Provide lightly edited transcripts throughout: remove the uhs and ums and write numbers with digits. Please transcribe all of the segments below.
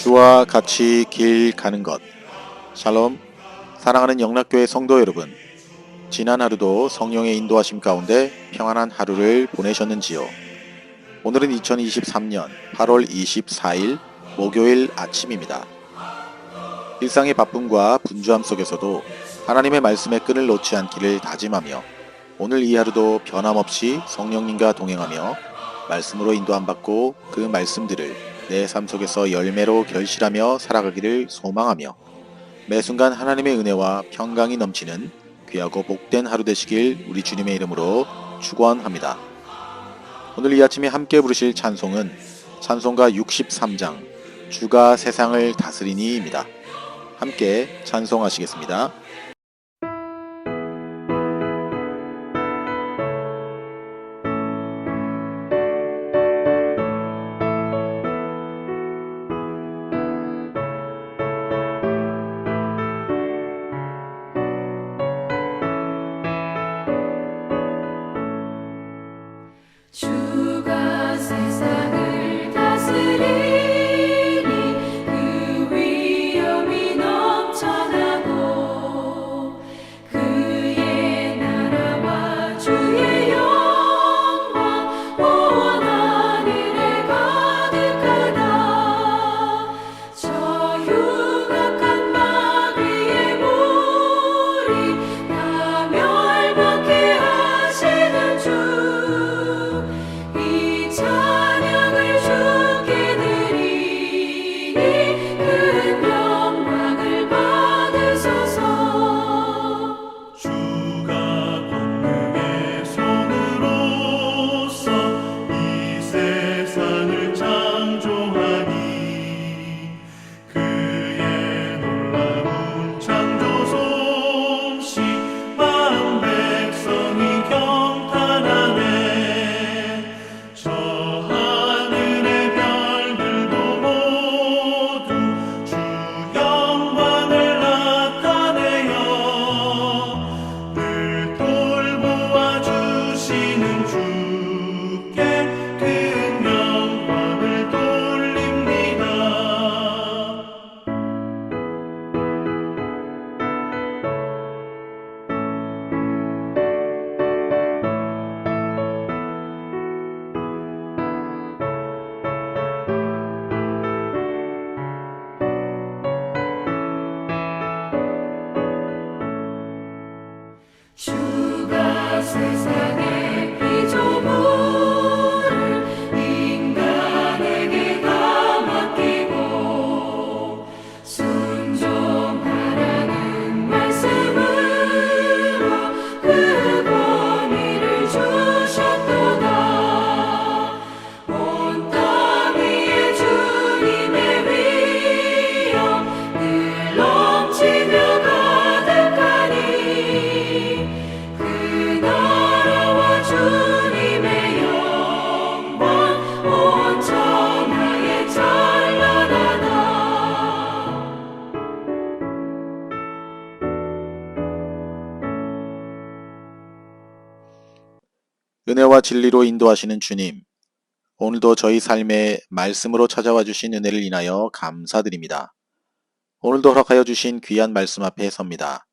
주와 같이 길 가는 것. 샬롬, 사랑하는 영락교회 성도 여러분, 지난 하루도 성령의 인도하심 가운데 평안한 하루를 보내셨는지요? 오늘은 2023년 8월 24일 목요일 아침입니다. 일상의 바쁨과 분주함 속에서도 하나님의 말씀에 끈을 놓지 않기를 다짐하며 오늘 이 하루도 변함없이 성령님과 동행하며 말씀으로 인도함 받고 그 말씀들을 내 삶 속에서 열매로 결실하며 살아가기를 소망하며 매 순간 하나님의 은혜와 평강이 넘치는 귀하고 복된 하루 되시길 우리 주님의 이름으로 축원합니다. 오늘 이 아침에 함께 부르실 찬송은 찬송가 63장 주가 세상을 다스리니입니다. 함께 찬송하시겠습니다. 주가 세상을 다스리니 그 위엄이 넘쳐나고 그의 나라와 주의 영광 온 하늘에 가득하다. 저 흉악한 마귀의 무리 다 멸망케 하시는 주 이 찬양을 주께 드리니 큰 영광을 받으소서. 주가 권능의 손으로서 이 세상을 창조하니 그의 놀라운 창조 솜씨 만 백성이 경탄하네. 저 하늘의 별들도 모두 주 영광을 나타내요. 늘 돌보아 주시는 주께 큰 영광을 돌립니다. 주가 세상의 피조물을 인간에게 다 맡기고 순종하라는 말씀으로 그 권위를 주셨도다. 온 땅 위에 주님의 위엄 늘 넘치며 가득하니 그 나라와 주님의 영광 온 천하에 찬란하다. 은혜와 진리로 인도하시는 주님, 오늘도 저희 삶에 말씀으로 찾아와 주신 은혜를 인하여 감사드립니다. 오늘도 허락하여 주신 귀한 말씀 앞에 섭니다.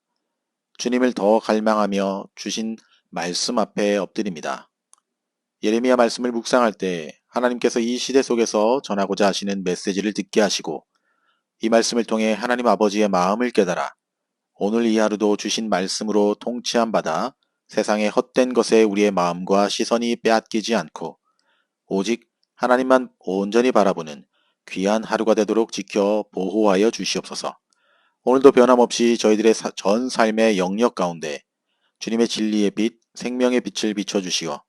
주님을 더 갈망하며 주신 말씀 앞에 엎드립니다. 예레미야 말씀을 묵상할 때 하나님께서 이 시대 속에서 전하고자 하시는 메시지를 듣게 하시고 이 말씀을 통해 하나님 아버지의 마음을 깨달아 오늘 이 하루도 주신 말씀으로 통치함 받아 세상의 헛된 것에 우리의 마음과 시선이 빼앗기지 않고 오직 하나님만 온전히 바라보는 귀한 하루가 되도록 지켜 보호하여 주시옵소서. 오늘도 변함없이 저희들의 전 삶의 영역 가운데 주님의 진리의 빛, 생명의 빛을 비춰주시어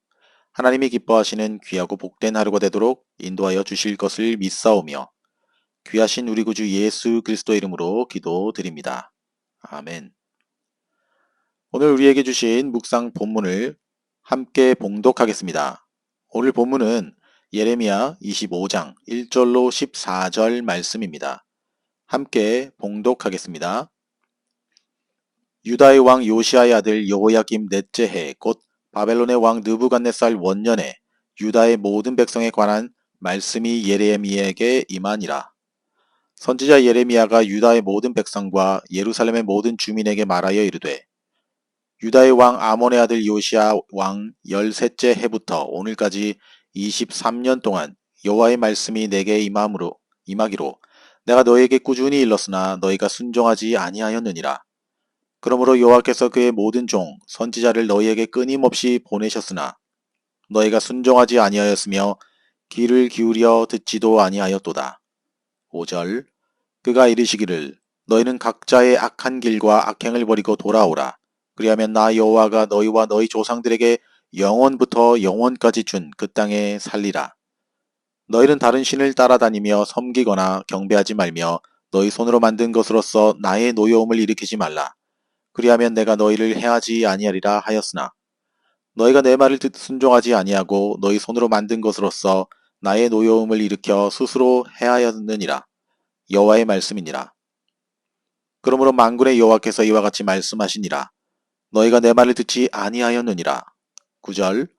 하나님이 기뻐하시는 귀하고 복된 하루가 되도록 인도하여 주실 것을 믿사오며 귀하신 우리 구주 예수 그리스도 이름으로 기도드립니다. 아멘. 오늘 우리에게 주신 묵상 본문을 함께 봉독하겠습니다. 오늘 본문은 예레미야 25장 1절로 14절 말씀입니다. 함께 봉독하겠습니다. 유다의 왕 요시아의 아들 여호야김 넷째 해 곧 바벨론의 왕 느부갓네살 원년에 유다의 모든 백성에 관한 말씀이 예레미야에게 임하니라. 선지자 예레미야가 유다의 모든 백성과 예루살렘의 모든 주민에게 말하여 이르되 유다의 왕 아몬의 아들 요시야 왕 13째 해부터 오늘까지 23년 동안 여호와의 말씀이 내게 임하기로 내가 너에게 꾸준히 일렀으나 너희가 순종하지 아니하였느니라. 그러므로 여호와께서 그의 모든 종 선지자를 너희에게 끊임없이 보내셨으나 너희가 순종하지 아니하였으며 귀를 기울여 듣지도 아니하였도다. 5절 그가 이르시기를 너희는 각자의 악한 길과 악행을 버리고 돌아오라. 그리하면 나 여호와가 너희와 너희 조상들에게 영원부터 영원까지 준 그 땅에 살리라. 너희는 다른 신을 따라다니며 섬기거나 경배하지 말며 너희 손으로 만든 것으로서 나의 노여움을 일으키지 말라. 그리하면 내가 너희를 해하지 아니하리라 하였으나 너희가 내 말을 순종하지 아니하고 너희 손으로 만든 것으로서 나의 노여움을 일으켜 스스로 해하였느니라. 여호와의 말씀이니라. 그러므로 만군의 여호와께서 이와 같이 말씀하시니라. 너희가 내 말을 듣지 아니하였느니라. 9절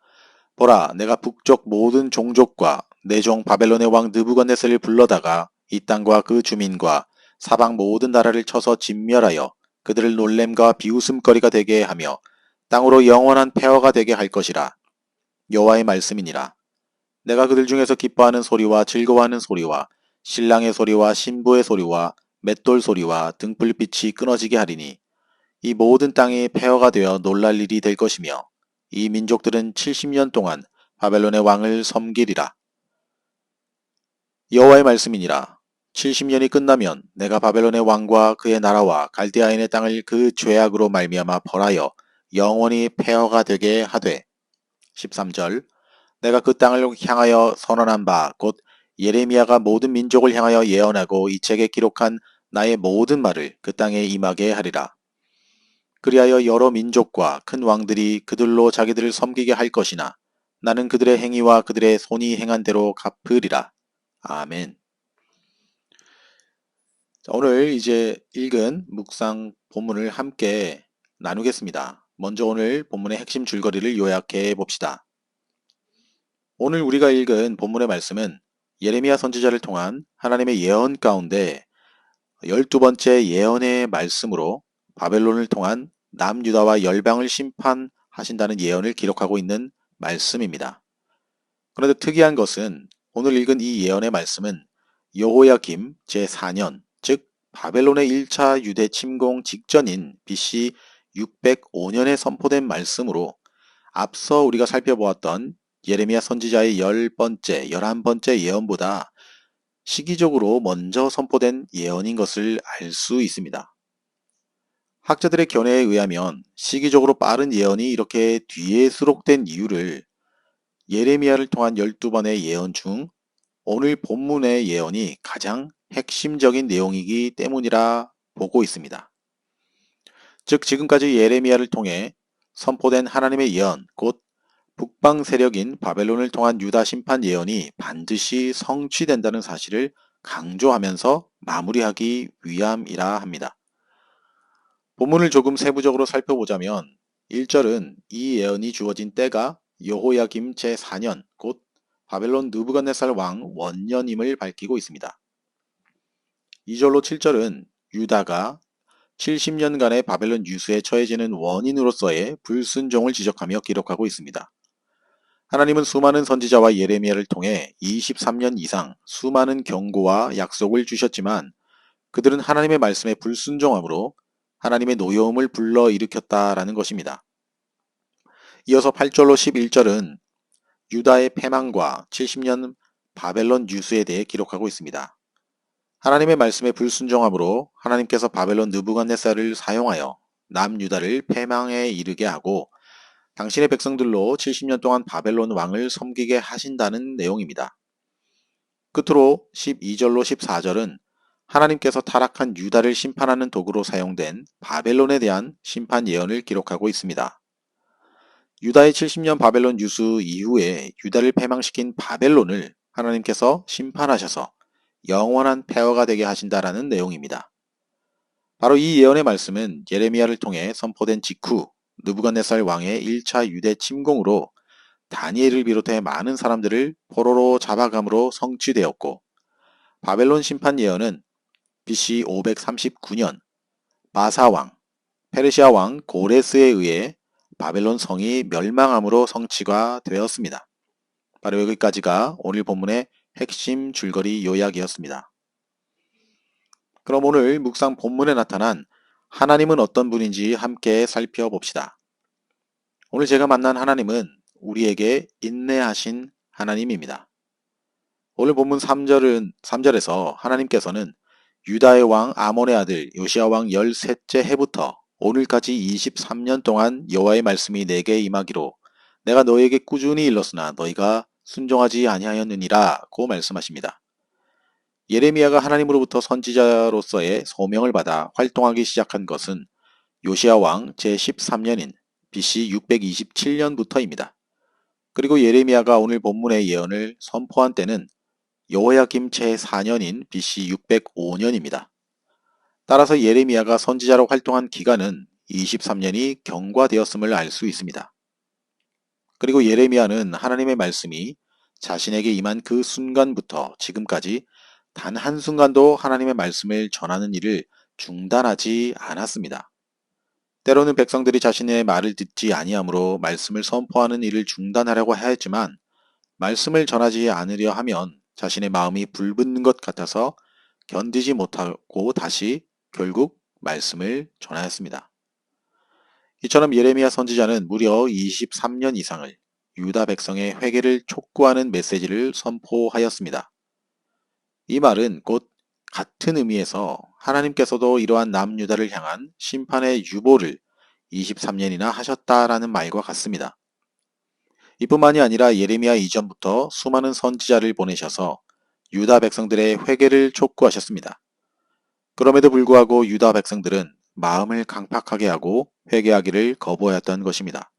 보라 내가 북쪽 모든 종족과 내 종 바벨론의 왕 느부갓네살을 불러다가 이 땅과 그 주민과 사방 모든 나라를 쳐서 진멸하여 그들을 놀램과 비웃음거리가 되게 하며 땅으로 영원한 폐허가 되게 할 것이라. 여호와의 말씀이니라. 내가 그들 중에서 기뻐하는 소리와 즐거워하는 소리와 신랑의 소리와 신부의 소리와 맷돌 소리와 등불빛이 끊어지게 하리니 이 모든 땅이 폐허가 되어 놀랄 일이 될 것이며 이 민족들은 70년 동안 바벨론의 왕을 섬기리라. 여호와의 말씀이니라. 70년이 끝나면 내가 바벨론의 왕과 그의 나라와 갈대아인의 땅을 그 죄악으로 말미암아 벌하여 영원히 폐허가 되게 하되 13절 내가 그 땅을 향하여 선언한 바 곧 예레미야가 모든 민족을 향하여 예언하고 이 책에 기록한 나의 모든 말을 그 땅에 임하게 하리라. 그리하여 여러 민족과 큰 왕들이 그들로 자기들을 섬기게 할 것이나 나는 그들의 행위와 그들의 손이 행한 대로 갚으리라. 아멘. 자, 오늘 이제 읽은 묵상 본문을 함께 나누겠습니다. 먼저 오늘 본문의 핵심 줄거리를 요약해 봅시다. 오늘 우리가 읽은 본문의 말씀은 예레미야 선지자를 통한 하나님의 예언 가운데 12번째 예언의 말씀으로 바벨론을 통한 남유다와 열방을 심판하신다는 예언을 기록하고 있는 말씀입니다. 그런데 특이한 것은 오늘 읽은 이 예언의 말씀은 여호야김 제4년, 즉 바벨론의 1차 유대 침공 직전인 BC 605년에 선포된 말씀으로 앞서 우리가 살펴보았던 예레미야 선지자의 10번째, 11번째 예언보다 시기적으로 먼저 선포된 예언인 것을 알 수 있습니다. 학자들의 견해에 의하면 시기적으로 빠른 예언이 이렇게 뒤에 수록된 이유를 예레미야를 통한 12번의 예언 중 오늘 본문의 예언이 가장 핵심적인 내용이기 때문이라 보고 있습니다. 즉 지금까지 예레미야를 통해 선포된 하나님의 예언, 곧 북방 세력인 바벨론을 통한 유다 심판 예언이 반드시 성취된다는 사실을 강조하면서 마무리하기 위함이라 합니다. 본문을 조금 세부적으로 살펴보자면 1절은 이 예언이 주어진 때가 여호야김 제4년, 곧 바벨론 느부갓네살 왕 원년임을 밝히고 있습니다. 2절로 7절은 유다가 70년간의 바벨론 유수에 처해지는 원인으로서의 불순종을 지적하며 기록하고 있습니다. 하나님은 수많은 선지자와 예레미야를 통해 23년 이상 수많은 경고와 약속을 주셨지만 그들은 하나님의 말씀에 불순종함으로 하나님의 노여움을 불러일으켰다라는 것입니다. 이어서 8절로 11절은 유다의 패망과 70년 바벨론 유수에 대해 기록하고 있습니다. 하나님의 말씀에 불순종함으로 하나님께서 바벨론 느부갓네살을 사용하여 남유다를 패망에 이르게 하고 당신의 백성들로 70년 동안 바벨론 왕을 섬기게 하신다는 내용입니다. 끝으로 12절로 14절은 하나님께서 타락한 유다를 심판하는 도구로 사용된 바벨론에 대한 심판 예언을 기록하고 있습니다. 유다의 70년 바벨론 유수 이후에 유다를 패망시킨 바벨론을 하나님께서 심판하셔서 영원한 폐허가 되게 하신다라는 내용입니다. 바로 이 예언의 말씀은 예레미야를 통해 선포된 직후 느부갓네살 왕의 1차 유대 침공으로 다니엘을 비롯해 많은 사람들을 포로로 잡아감으로 성취되었고 바벨론 심판 예언은 BC 539년 바사왕, 페르시아 왕 고레스에 의해 바벨론 성이 멸망함으로 성취가 되었습니다. 바로 여기까지가 오늘 본문의 핵심 줄거리 요약이었습니다. 그럼 오늘 묵상 본문에 나타난 하나님은 어떤 분인지 함께 살펴봅시다. 오늘 제가 만난 하나님은 우리에게 인내하신 하나님입니다. 오늘 본문 3절에서 하나님께서는 유다의 왕 아몬의 아들 요시야 왕 13째 해부터 오늘까지 23년 동안 여호와의 말씀이 내게 임하기로 내가 너에게 꾸준히 일렀으나 너희가 순종하지 아니하였느니라고 말씀하십니다. 예레미야가 하나님으로부터 선지자로서의 소명을 받아 활동하기 시작한 것은 요시야 왕 제13년인 BC 627년부터입니다. 그리고 예레미야가 오늘 본문의 예언을 선포한 때는 여호야김 제4년인 BC 605년입니다. 따라서 예레미야가 선지자로 활동한 기간은 23년이 경과되었음을 알 수 있습니다. 그리고 예레미야는 하나님의 말씀이 자신에게 임한 그 순간부터 지금까지 단 한순간도 하나님의 말씀을 전하는 일을 중단하지 않았습니다. 때로는 백성들이 자신의 말을 듣지 아니하므로 말씀을 선포하는 일을 중단하려고 하였지만 말씀을 전하지 않으려 하면 자신의 마음이 불붙는 것 같아서 견디지 못하고 다시 결국 말씀을 전하였습니다. 이처럼 예레미야 선지자는 무려 23년 이상을 유다 백성의 회개를 촉구하는 메시지를 선포하였습니다. 이 말은 곧 같은 의미에서 하나님께서도 이러한 남유다를 향한 심판의 유보를 23년이나 하셨다라는 말과 같습니다. 이뿐만이 아니라 예레미야 이전부터 수많은 선지자를 보내셔서 유다 백성들의 회개를 촉구하셨습니다. 그럼에도 불구하고 유다 백성들은 마음을 강팍하게 하고 회개하기를 거부하였던 것입니다.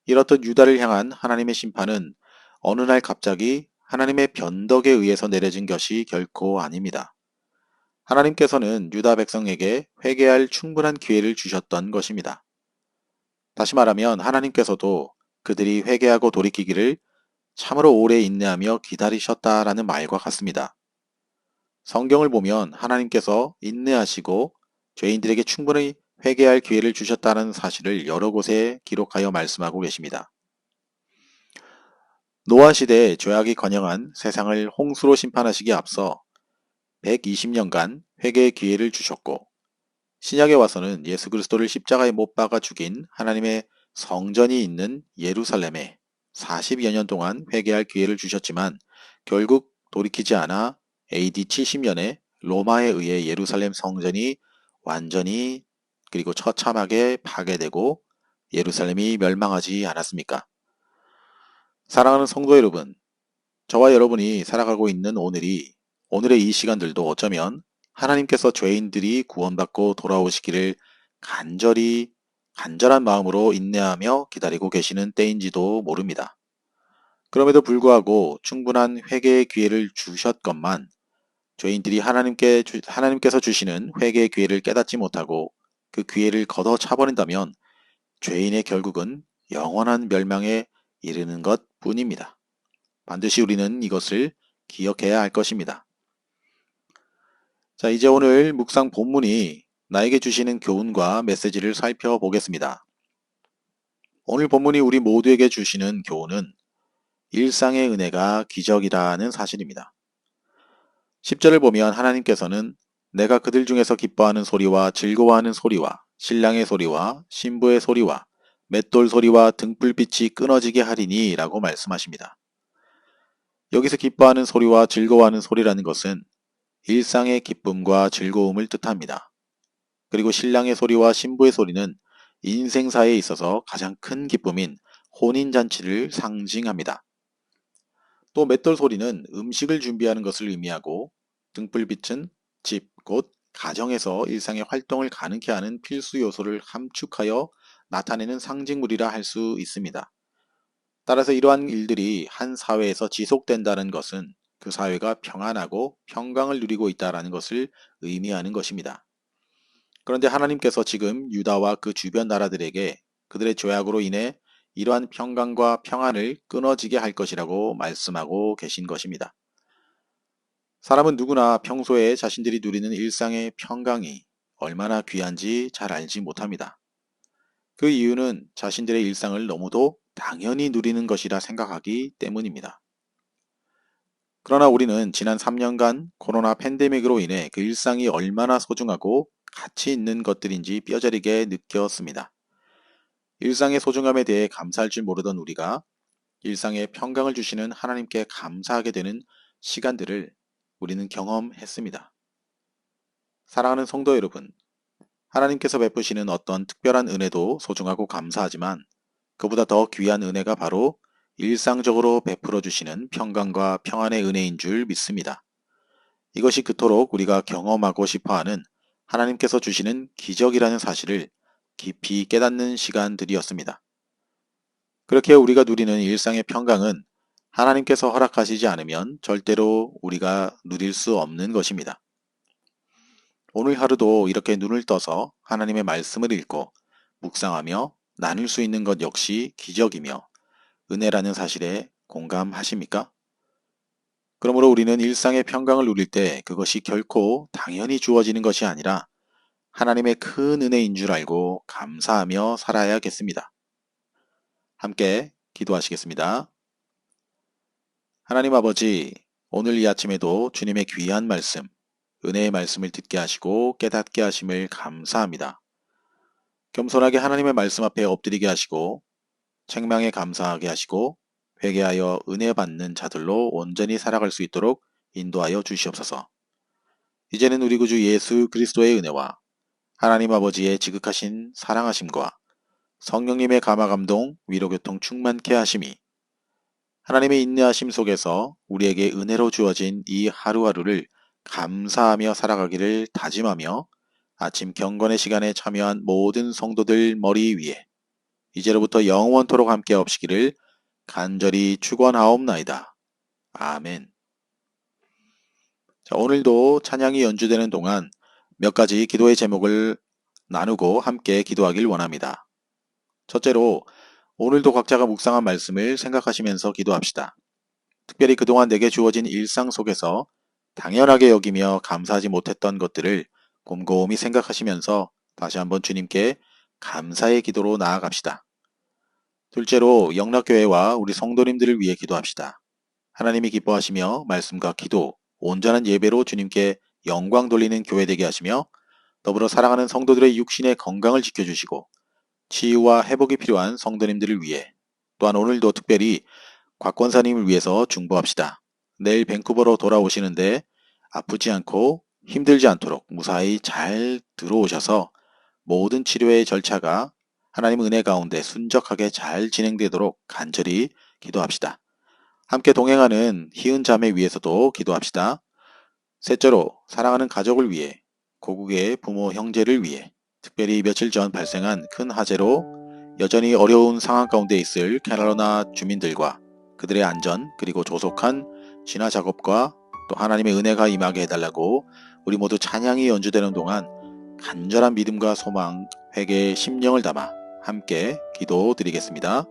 이렇듯 유다를 향한 하나님의 심판은 어느 날 갑자기 하나님의 변덕에 의해서 내려진 것이 결코 아닙니다. 하나님께서는 유다 백성에게 회개할 충분한 기회를 주셨던 것입니다. 다시 말하면 하나님께서도 그들이 회개하고 돌이키기를 참으로 오래 인내하며 기다리셨다라는 말과 같습니다. 성경을 보면 하나님께서 인내하시고 죄인들에게 충분히 회개할 기회를 주셨다는 사실을 여러 곳에 기록하여 말씀하고 계십니다. 노아 시대에 죄악이 관영한 세상을 홍수로 심판하시기에 앞서 120년간 회개의 기회를 주셨고 신약에 와서는 예수 그리스도를 십자가에 못 박아 죽인 하나님의 성전이 있는 예루살렘에 40여 년 동안 회개할 기회를 주셨지만 결국 돌이키지 않아 AD 70년에 로마에 의해 예루살렘 성전이 완전히 그리고 처참하게 파괴되고 예루살렘이 멸망하지 않았습니까? 사랑하는 성도 여러분, 저와 여러분이 살아가고 있는 오늘의 이 시간들도 어쩌면 하나님께서 죄인들이 구원받고 돌아오시기를 간절한 마음으로 인내하며 기다리고 계시는 때인지도 모릅니다. 그럼에도 불구하고 충분한 회개의 기회를 주셨건만 죄인들이 하나님께서 주시는 회개의 기회를 깨닫지 못하고 그 기회를 걷어차버린다면 죄인의 결국은 영원한 멸망에 이르는 것 뿐입니다. 반드시 우리는 이것을 기억해야 할 것입니다. 자, 이제 오늘 묵상 본문이 나에게 주시는 교훈과 메시지를 살펴보겠습니다. 오늘 본문이 우리 모두에게 주시는 교훈은 일상의 은혜가 기적이라는 사실입니다. 10절을 보면 하나님께서는 내가 그들 중에서 기뻐하는 소리와 즐거워하는 소리와 신랑의 소리와 신부의 소리와 맷돌 소리와 등불빛이 끊어지게 하리니 라고 말씀하십니다. 여기서 기뻐하는 소리와 즐거워하는 소리라는 것은 일상의 기쁨과 즐거움을 뜻합니다. 그리고 신랑의 소리와 신부의 소리는 인생사에 있어서 가장 큰 기쁨인 혼인잔치를 상징합니다. 또 맷돌 소리는 음식을 준비하는 것을 의미하고 등불빛은 집, 곧 가정에서 일상의 활동을 가능케 하는 필수 요소를 함축하여 나타내는 상징물이라 할 수 있습니다. 따라서 이러한 일들이 한 사회에서 지속된다는 것은 그 사회가 평안하고 평강을 누리고 있다는 것을 의미하는 것입니다. 그런데 하나님께서 지금 유다와 그 주변 나라들에게 그들의 죄악으로 인해 이러한 평강과 평안을 끊어지게 할 것이라고 말씀하고 계신 것입니다. 사람은 누구나 평소에 자신들이 누리는 일상의 평강이 얼마나 귀한지 잘 알지 못합니다. 그 이유는 자신들의 일상을 너무도 당연히 누리는 것이라 생각하기 때문입니다. 그러나 우리는 지난 3년간 코로나 팬데믹으로 인해 그 일상이 얼마나 소중하고 가치 있는 것들인지 뼈저리게 느꼈습니다. 일상의 소중함에 대해 감사할 줄 모르던 우리가 일상에 평강을 주시는 하나님께 감사하게 되는 시간들을 우리는 경험했습니다. 사랑하는 성도 여러분, 하나님께서 베푸시는 어떤 특별한 은혜도 소중하고 감사하지만 그보다 더 귀한 은혜가 바로 일상적으로 베풀어 주시는 평강과 평안의 은혜인 줄 믿습니다. 이것이 그토록 우리가 경험하고 싶어하는 하나님께서 주시는 기적이라는 사실을 깊이 깨닫는 시간들이었습니다. 그렇게 우리가 누리는 일상의 평강은 하나님께서 허락하시지 않으면 절대로 우리가 누릴 수 없는 것입니다. 오늘 하루도 이렇게 눈을 떠서 하나님의 말씀을 읽고 묵상하며 나눌 수 있는 것 역시 기적이며 은혜라는 사실에 공감하십니까? 그러므로 우리는 일상의 평강을 누릴 때 그것이 결코 당연히 주어지는 것이 아니라 하나님의 큰 은혜인 줄 알고 감사하며 살아야겠습니다. 함께 기도하시겠습니다. 하나님 아버지, 오늘 이 아침에도 주님의 귀한 말씀, 은혜의 말씀을 듣게 하시고 깨닫게 하심을 감사합니다. 겸손하게 하나님의 말씀 앞에 엎드리게 하시고 책망에 감사하게 하시고 회개하여 은혜 받는 자들로 온전히 살아갈 수 있도록 인도하여 주시옵소서. 이제는 우리 구주 예수 그리스도의 은혜와 하나님 아버지의 지극하신 사랑하심과 성령님의 감화감동, 위로교통 충만케 하심이 하나님의 인내하심 속에서 우리에게 은혜로 주어진 이 하루하루를 감사하며 살아가기를 다짐하며 아침 경건의 시간에 참여한 모든 성도들 머리 위에 이제로부터 영원토록 함께 없시기를 간절히 축원하옵나이다. 아멘. 자, 오늘도 찬양이 연주되는 동안 몇 가지 기도의 제목을 나누고 함께 기도하길 원합니다. 첫째로 오늘도 각자가 묵상한 말씀을 생각하시면서 기도합시다. 특별히 그동안 내게 주어진 일상 속에서 당연하게 여기며 감사하지 못했던 것들을 곰곰이 생각하시면서 다시 한번 주님께 감사의 기도로 나아갑시다. 둘째로 영락교회와 우리 성도님들을 위해 기도합시다. 하나님이 기뻐하시며 말씀과 기도, 온전한 예배로 주님께 영광 돌리는 교회 되게 하시며 더불어 사랑하는 성도들의 육신의 건강을 지켜주시고 치유와 회복이 필요한 성도님들을 위해 또한 오늘도 특별히 곽권사님을 위해서 중보합시다. 내일 밴쿠버로 돌아오시는데 아프지 않고 힘들지 않도록 무사히 잘 들어오셔서 모든 치료의 절차가 하나님 은혜 가운데 순적하게 잘 진행되도록 간절히 기도합시다. 함께 동행하는 희은 자매 위해서도 기도합시다. 셋째로 사랑하는 가족을 위해 고국의 부모 형제를 위해 특별히 며칠 전 발생한 큰 화재로 여전히 어려운 상황 가운데 있을 캐롤라이나 주민들과 그들의 안전 그리고 조속한 진화 작업과 또 하나님의 은혜가 임하게 해달라고 우리 모두 찬양이 연주되는 동안 간절한 믿음과 소망, 회개의 심령을 담아 함께 기도드리겠습니다.